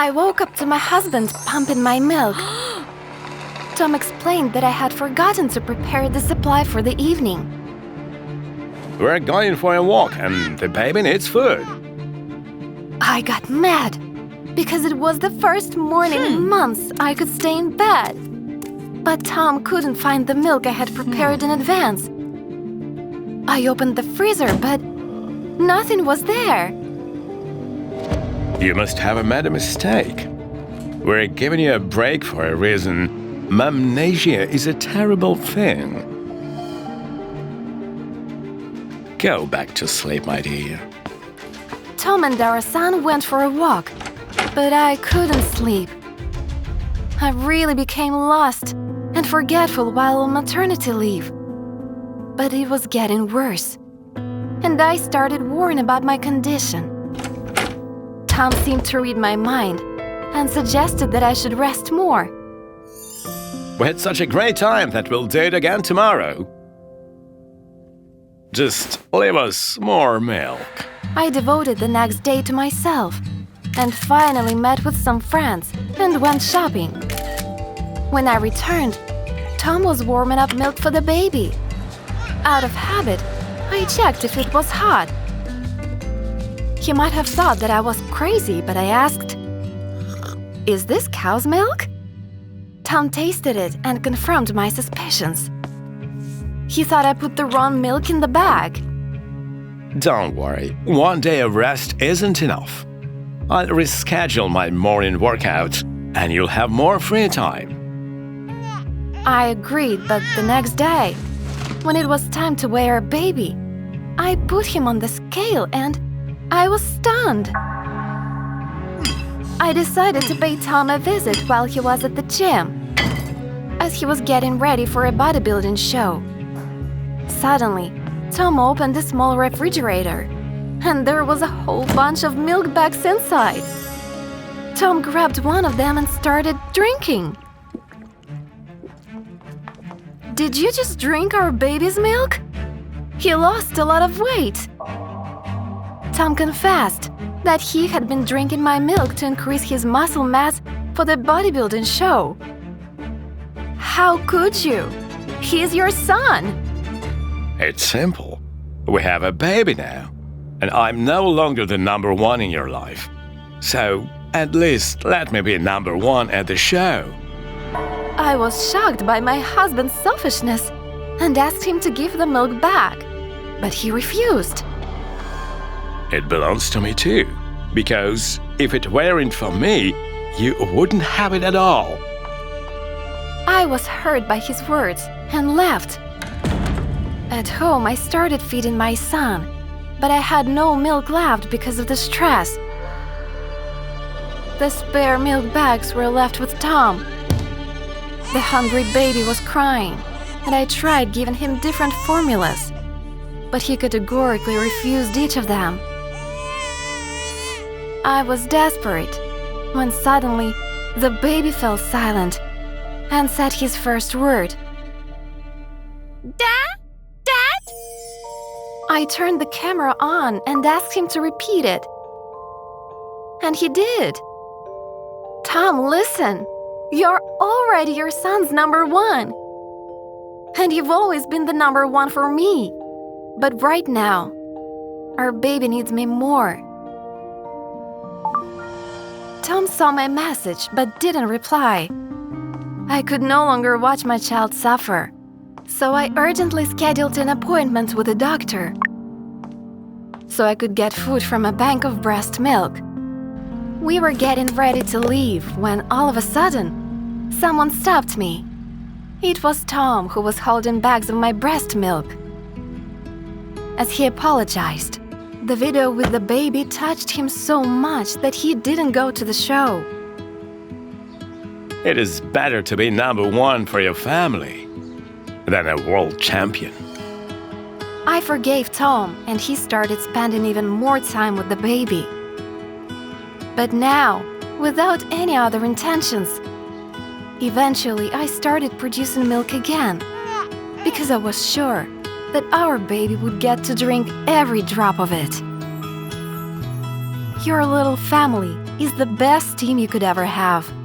I woke up to my husband pumping my milk. Tom explained that I had forgotten to prepare the supply for the evening. We're going for a walk and the baby needs food. I got mad because it was the first morning in months I could stay in bed. But Tom couldn't find the milk I had prepared in advance. I opened the freezer, but nothing was there. You must have made a mistake. We're giving you a break for a reason. Amnesia is a terrible thing. Go back to sleep, my dear. Tom and our son went for a walk, but I couldn't sleep. I really became lost and forgetful while on maternity leave. But it was getting worse, and I started worrying about my condition. Tom seemed to read my mind and suggested that I should rest more. We had such a great time that we'll do it again tomorrow. Just leave us more milk. I devoted the next day to myself and finally met with some friends and went shopping. When I returned, Tom was warming up milk for the baby. Out of habit, I checked if it was hot. He might have thought that I was crazy, but I asked, "Is this cow's milk?" Tom tasted it and confirmed my suspicions. He thought I put the wrong milk in the bag. Don't worry, one day of rest isn't enough. I'll reschedule my morning workout and you'll have more free time. I agreed, but the next day, when it was time to weigh our baby, I put him on the scale and I was stunned. I decided to pay Tom a visit while he was at the gym, as he was getting ready for a bodybuilding show. Suddenly, Tom opened a small refrigerator, and there was a whole bunch of milk bags inside. Tom grabbed one of them and started drinking. "Did you just drink our baby's milk?" He lost a lot of weight. Tom confessed that he had been drinking my milk to increase his muscle mass for the bodybuilding show. "How could you? He's your son!" It's simple. We have a baby now, and I'm no longer the number one in your life. So, at least let me be number one at the show. I was shocked by my husband's selfishness and asked him to give the milk back, but he refused. It belongs to me too, because if it weren't for me, you wouldn't have it at all. I was hurt by his words and left. At home, I started feeding my son, but I had no milk left because of the stress. The spare milk bags were left with Tom. The hungry baby was crying, and I tried giving him different formulas, but he categorically refused each of them. I was desperate when suddenly the baby fell silent and said his first word. "Dad? Dad?" I turned the camera on and asked him to repeat it. And he did. "Tom, listen. You're already your son's number one. And you've always been the number one for me. But right now, our baby needs me more." Tom saw my message but didn't reply. I could no longer watch my child suffer, so I urgently scheduled an appointment with a doctor so I could get food from a bank of breast milk. We were getting ready to leave when all of a sudden, someone stopped me. It was Tom, who was holding bags of my breast milk. As he apologized, the video with the baby touched him so much that he didn't go to the show. It is better to be number one for your family than a world champion. I forgave Tom, and he started spending even more time with the baby. But now, without any other intentions, eventually I started producing milk again, because I was sure that our baby would get to drink every drop of it. Your little family is the best team you could ever have.